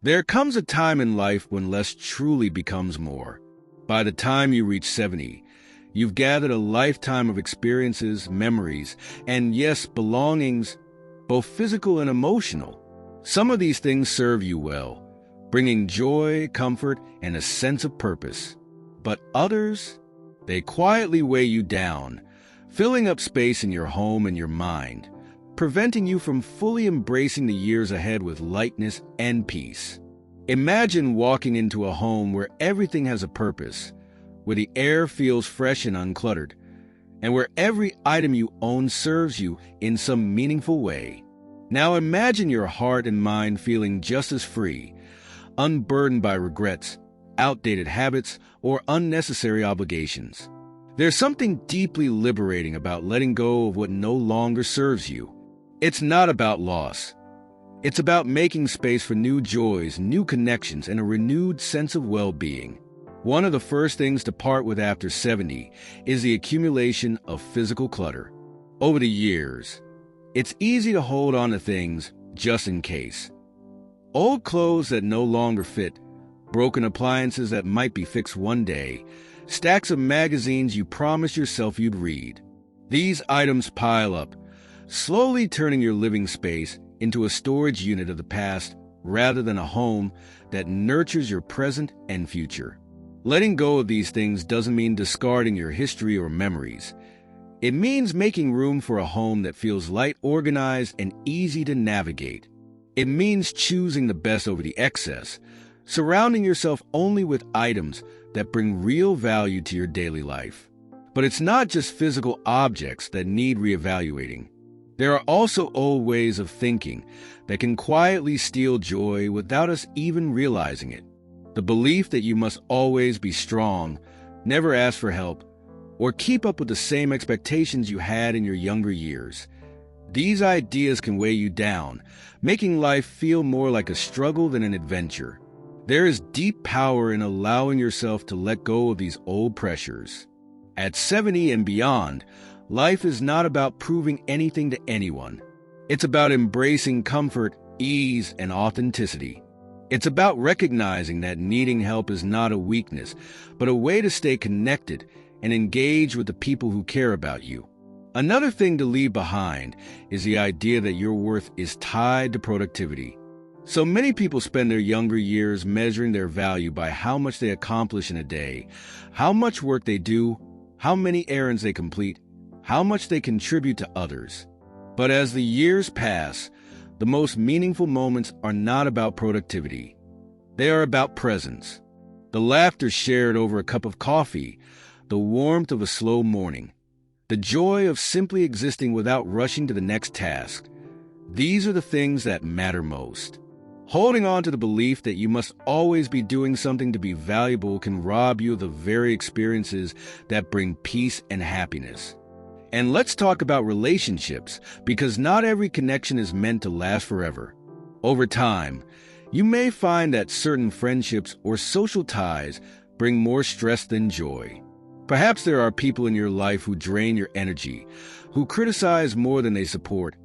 There comes a time in life when less truly becomes more. By the time you reach 70, you've gathered a lifetime of experiences, memories, and yes, belongings, both physical and emotional. Some of these things serve you well, bringing joy, comfort, and a sense of purpose. But others, they quietly weigh you down, filling up space in your home and your mind, preventing you from fully embracing the years ahead with lightness and peace. Imagine walking into a home where everything has a purpose, where the air feels fresh and uncluttered, and where every item you own serves you in some meaningful way. Now imagine your heart and mind feeling just as free, unburdened by regrets, outdated habits, or unnecessary obligations. There's something deeply liberating about letting go of what no longer serves you. It's not about loss. It's about making space for new joys, new connections, and a renewed sense of well-being. One of the first things to part with after 70 is the accumulation of physical clutter. Over the years, it's easy to hold on to things just in case. Old clothes that no longer fit, broken appliances that might be fixed one day, stacks of magazines you promised yourself you'd read. These items pile up, slowly turning your living space into a storage unit of the past rather than a home that nurtures your present and future. Letting go of these things doesn't mean discarding your history or memories. It means making room for a home that feels light, organized, and easy to navigate. It means choosing the best over the excess, surrounding yourself only with items that bring real value to your daily life. But it's not just physical objects that need reevaluating. There are also old ways of thinking that can quietly steal joy without us even realizing it. The belief that you must always be strong, never ask for help, or keep up with the same expectations you had in your younger years. These ideas can weigh you down, making life feel more like a struggle than an adventure. There is deep power in allowing yourself to let go of these old pressures. At 70 and beyond, life is not about proving anything to anyone. It's about embracing comfort, ease, and authenticity. It's about recognizing that needing help is not a weakness, but a way to stay connected and engage with the people who care about you. Another thing to leave behind is the idea that your worth is tied to productivity. So many people spend their younger years measuring their value by how much they accomplish in a day, how much work they do, how many errands they complete, how much they contribute to others. But as the years pass, the most meaningful moments are not about productivity. They are about presence. The laughter shared over a cup of coffee, the warmth of a slow morning, the joy of simply existing without rushing to the next task. These are the things that matter most. Holding on to the belief that you must always be doing something to be valuable can rob you of the very experiences that bring peace and happiness. And let's talk about relationships, because not every connection is meant to last forever. Over time, you may find that certain friendships or social ties bring more stress than joy. Perhaps there are people in your life who drain your energy, who criticize more than they support,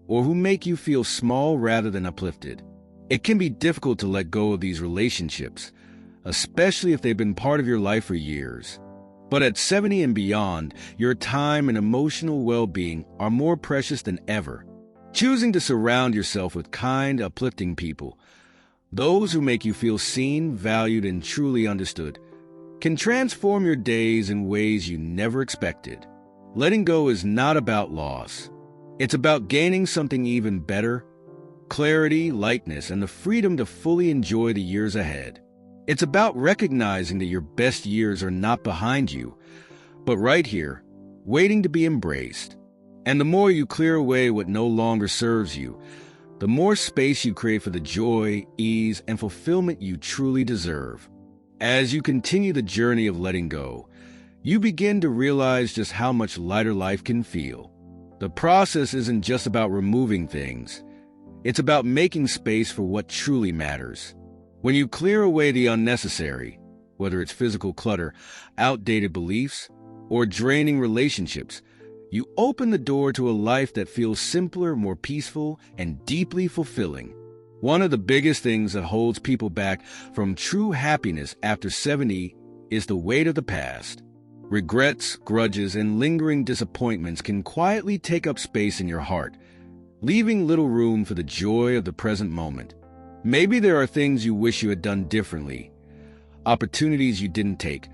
or who make you feel small rather than uplifted. It can be difficult to let go of these relationships, especially if they've been part of your life for years. But at 70 and beyond, your time and emotional well-being are more precious than ever. Choosing to surround yourself with kind, uplifting people, those who make you feel seen, valued, and truly understood, can transform your days in ways you never expected. Letting go is not about loss. It's about gaining something even better: clarity, lightness, and the freedom to fully enjoy the years ahead. It's about recognizing that your best years are not behind you, but right here, waiting to be embraced. And the more you clear away what no longer serves you, the more space you create for the joy, ease, and fulfillment you truly deserve. As you continue the journey of letting go, you begin to realize just how much lighter life can feel. The process isn't just about removing things. It's about making space for what truly matters. When you clear away the unnecessary, whether it's physical clutter, outdated beliefs, or draining relationships, you open the door to a life that feels simpler, more peaceful, and deeply fulfilling. One of the biggest things that holds people back from true happiness after 70 is the weight of the past. Regrets, grudges, and lingering disappointments can quietly take up space in your heart, leaving little room for the joy of the present moment. Maybe there are things you wish you had done differently, opportunities you didn't take,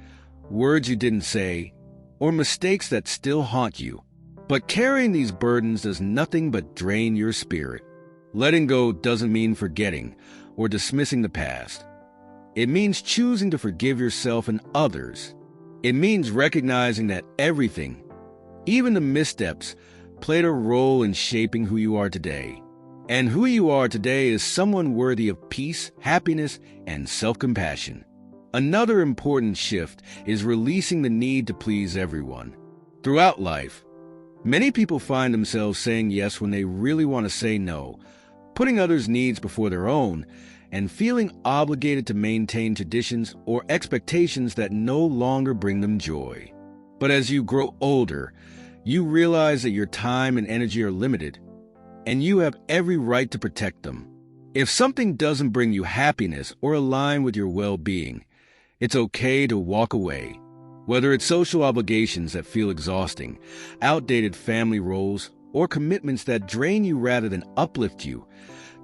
words you didn't say, or mistakes that still haunt you. But carrying these burdens does nothing but drain your spirit. Letting go doesn't mean forgetting or dismissing the past. It means choosing to forgive yourself and others. It means recognizing that everything, even the missteps, played a role in shaping who you are today. And who you are today is someone worthy of peace, happiness, and self-compassion. Another important shift is releasing the need to please everyone. Throughout life, many people find themselves saying yes when they really want to say no, putting others' needs before their own, and feeling obligated to maintain traditions or expectations that no longer bring them joy. But as you grow older, you realize that your time and energy are limited, and you have every right to protect them. If something doesn't bring you happiness or align with your well-being, it's okay to walk away. Whether it's social obligations that feel exhausting, outdated family roles, or commitments that drain you rather than uplift you,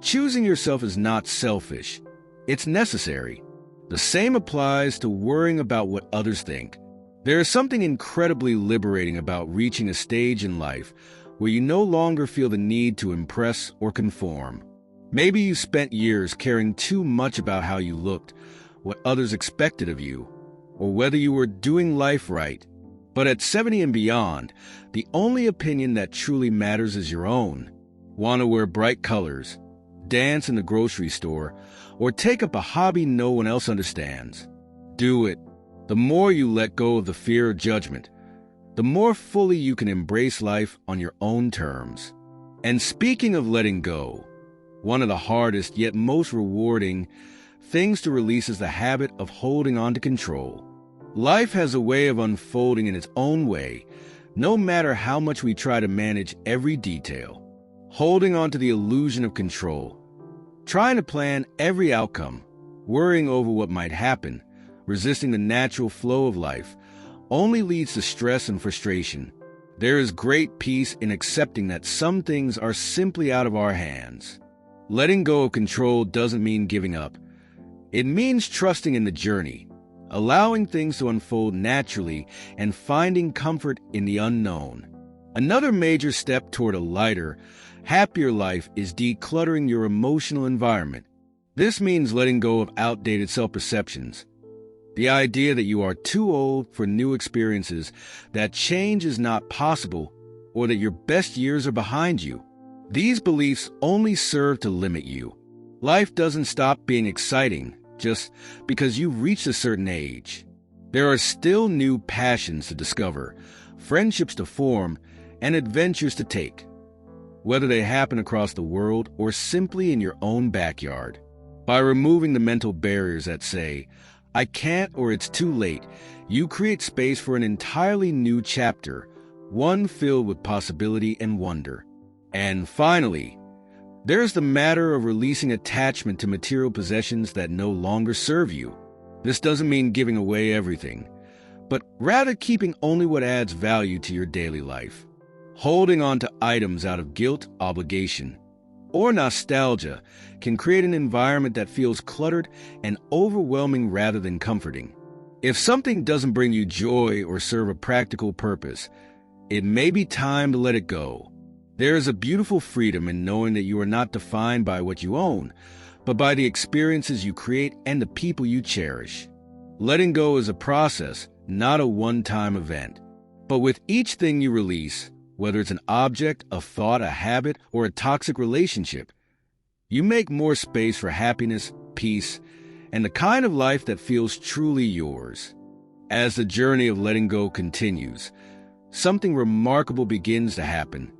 choosing yourself is not selfish. It's necessary. The same applies to worrying about what others think. There is something incredibly liberating about reaching a stage in life where you no longer feel the need to impress or conform. Maybe you spent years caring too much about how you looked, what others expected of you, or whether you were doing life right. But at 70 and beyond, the only opinion that truly matters is your own. Want to wear bright colors, dance in the grocery store, or take up a hobby no one else understands? Do it. The more you let go of the fear of judgment, the more fully you can embrace life on your own terms. And speaking of letting go, one of the hardest yet most rewarding things to release is the habit of holding on to control. Life has a way of unfolding in its own way, no matter how much we try to manage every detail. Holding on to the illusion of control, trying to plan every outcome, worrying over what might happen, resisting the natural flow of life, only leads to stress and frustration. There is great peace in accepting that some things are simply out of our hands. Letting go of control doesn't mean giving up. It means trusting in the journey, allowing things to unfold naturally, and finding comfort in the unknown. Another major step toward a lighter, happier life is decluttering your emotional environment. This means letting go of outdated self-perceptions. The idea that you are too old for new experiences, that change is not possible, or that your best years are behind you. These beliefs only serve to limit you. Life doesn't stop being exciting just because you've reached a certain age. There are still new passions to discover, friendships to form, and adventures to take, whether they happen across the world or simply in your own backyard. By removing the mental barriers that say, "I can't" or "it's too late," you create space for an entirely new chapter, one filled with possibility and wonder. And finally, there's the matter of releasing attachment to material possessions that no longer serve you. This doesn't mean giving away everything, but rather keeping only what adds value to your daily life. Holding on to items out of guilt, obligation, or nostalgia can create an environment that feels cluttered and overwhelming rather than comforting. If something doesn't bring you joy or serve a practical purpose, it may be time to let it go. There is a beautiful freedom in knowing that you are not defined by what you own, but by the experiences you create and the people you cherish. Letting go is a process, not a one-time event. But with each thing you release, whether it's an object, a thought, a habit, or a toxic relationship, you make more space for happiness, peace, and the kind of life that feels truly yours. As the journey of letting go continues, something remarkable begins to happen.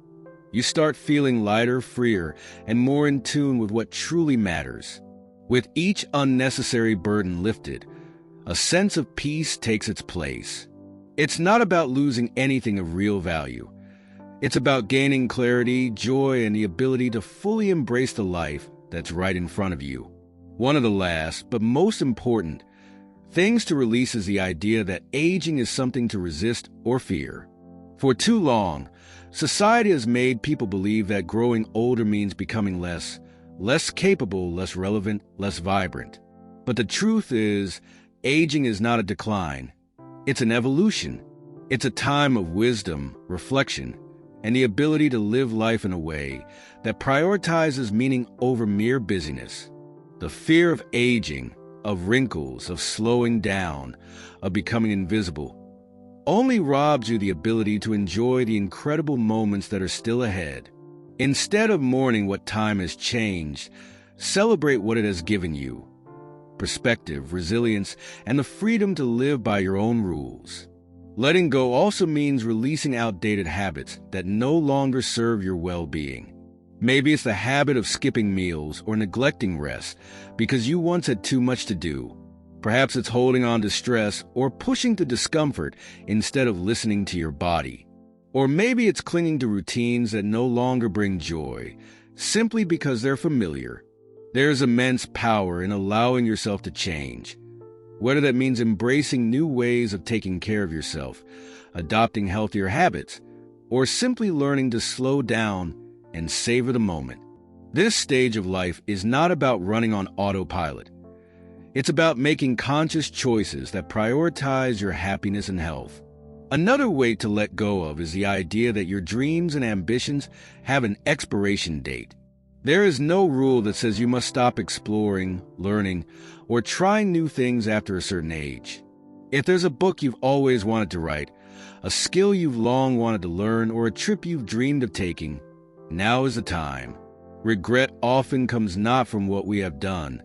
You start feeling lighter, freer, and more in tune with what truly matters. With each unnecessary burden lifted, a sense of peace takes its place. It's not about losing anything of real value. It's about gaining clarity, joy, and the ability to fully embrace the life that's right in front of you. One of the last, but most important, things to release is the idea that aging is something to resist or fear. For too long, society has made people believe that growing older means becoming less capable, less relevant, less vibrant. But the truth is, aging is not a decline. It's an evolution. It's a time of wisdom, reflection, and the ability to live life in a way that prioritizes meaning over mere busyness. The fear of aging, of wrinkles, of slowing down, of becoming invisible, only robs you the ability to enjoy the incredible moments that are still ahead. Instead of mourning what time has changed, celebrate what it has given you: perspective, resilience, and the freedom to live by your own rules. Letting go also means releasing outdated habits that no longer serve your well-being. Maybe it's the habit of skipping meals or neglecting rest because you once had too much to do. Perhaps it's holding on to stress or pushing to discomfort instead of listening to your body. Or maybe it's clinging to routines that no longer bring joy, simply because they're familiar. There's immense power in allowing yourself to change. Whether that means embracing new ways of taking care of yourself, adopting healthier habits, or simply learning to slow down and savor the moment. This stage of life is not about running on autopilot. It's about making conscious choices that prioritize your happiness and health. Another way to let go of is the idea that your dreams and ambitions have an expiration date. There is no rule that says you must stop exploring, learning, or trying new things after a certain age. If there's a book you've always wanted to write, a skill you've long wanted to learn, or a trip you've dreamed of taking, now is the time. Regret often comes not from what we have done,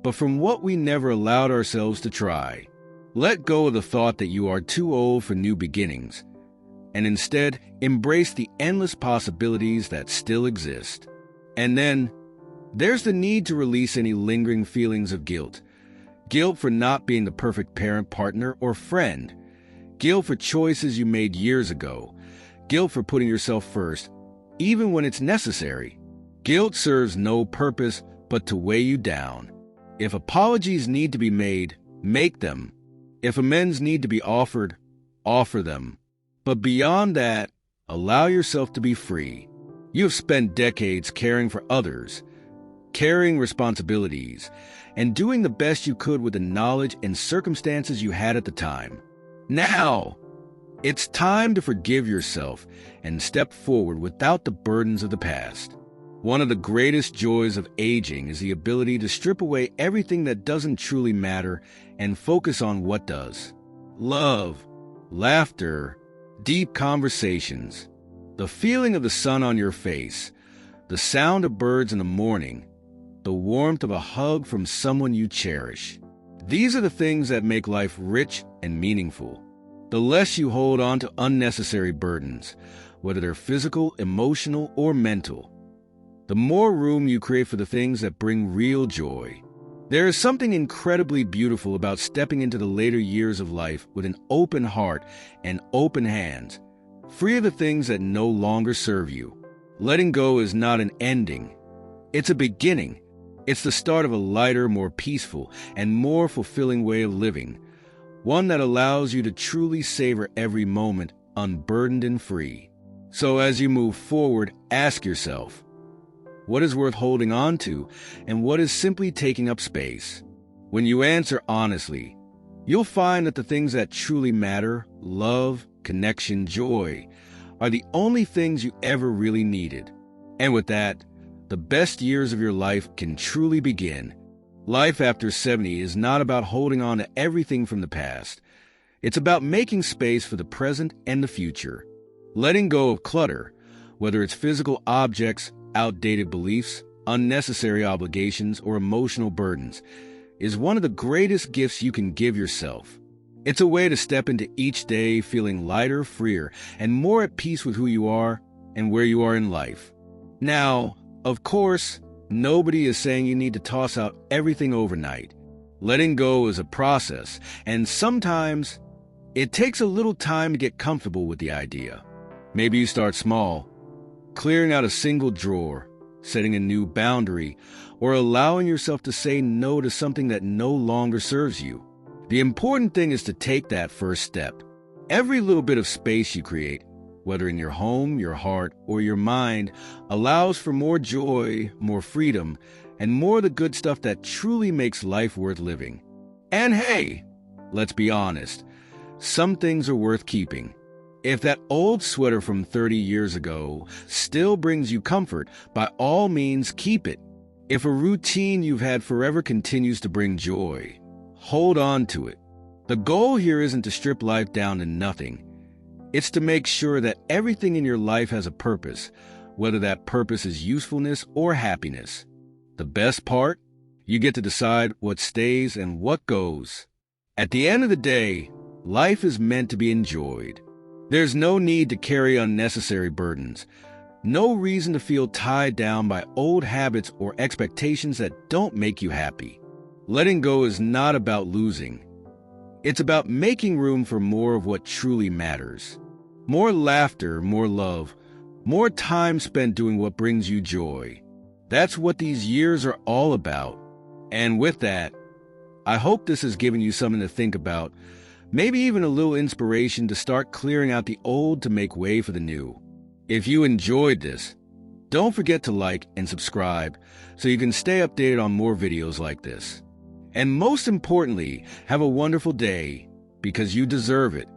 but from what we never allowed ourselves to try. Let go of the thought that you are too old for new beginnings, and instead embrace the endless possibilities that still exist. And then, there's the need to release any lingering feelings of guilt. Guilt for not being the perfect parent, partner, or friend. Guilt for choices you made years ago. Guilt for putting yourself first, even when it's necessary. Guilt serves no purpose but to weigh you down. If apologies need to be made, make them. If amends need to be offered, offer them. But beyond that, allow yourself to be free. You have spent decades caring for others, carrying responsibilities, and doing the best you could with the knowledge and circumstances you had at the time. Now, it's time to forgive yourself and step forward without the burdens of the past. One of the greatest joys of aging is the ability to strip away everything that doesn't truly matter and focus on what does. Love, laughter, deep conversations, the feeling of the sun on your face, the sound of birds in the morning, the warmth of a hug from someone you cherish. These are the things that make life rich and meaningful. The less you hold on to unnecessary burdens, whether they're physical, emotional, or mental, the more room you create for the things that bring real joy. There is something incredibly beautiful about stepping into the later years of life with an open heart and open hands, free of the things that no longer serve you. Letting go is not an ending. It's a beginning. It's the start of a lighter, more peaceful, and more fulfilling way of living, one that allows you to truly savor every moment unburdened and free. So as you move forward, ask yourself, what is worth holding on to, and what is simply taking up space? When you answer honestly, you'll find that the things that truly matter, love, connection, joy, are the only things you ever really needed. And with that, the best years of your life can truly begin. Life after 70 is not about holding on to everything from the past. It's about making space for the present and the future. Letting go of clutter, whether it's physical objects, outdated beliefs, unnecessary obligations, or emotional burdens, is one of the greatest gifts you can give yourself. It's a way to step into each day feeling lighter, freer, and more at peace with who you are and where you are in life. Now, of course, nobody is saying you need to toss out everything overnight. Letting go is a process, and sometimes it takes a little time to get comfortable with the idea. Maybe you start small, clearing out a single drawer, setting a new boundary, or allowing yourself to say no to something that no longer serves you. The important thing is to take that first step. Every little bit of space you create, whether in your home, your heart, or your mind, allows for more joy, more freedom, and more of the good stuff that truly makes life worth living. And hey, let's be honest, some things are worth keeping. If that old sweater from 30 years ago still brings you comfort, by all means keep it. If a routine you've had forever continues to bring joy, hold on to it. The goal here isn't to strip life down to nothing. It's to make sure that everything in your life has a purpose, whether that purpose is usefulness or happiness. The best part? You get to decide what stays and what goes. At the end of the day, life is meant to be enjoyed. There's no need to carry unnecessary burdens. No reason to feel tied down by old habits or expectations that don't make you happy. Letting go is not about losing. It's about making room for more of what truly matters. More laughter, more love, more time spent doing what brings you joy. That's what these years are all about. And with that, I hope this has given you something to think about, maybe even a little inspiration to start clearing out the old to make way for the new. If you enjoyed this, don't forget to like and subscribe so you can stay updated on more videos like this. And most importantly, have a wonderful day because you deserve it.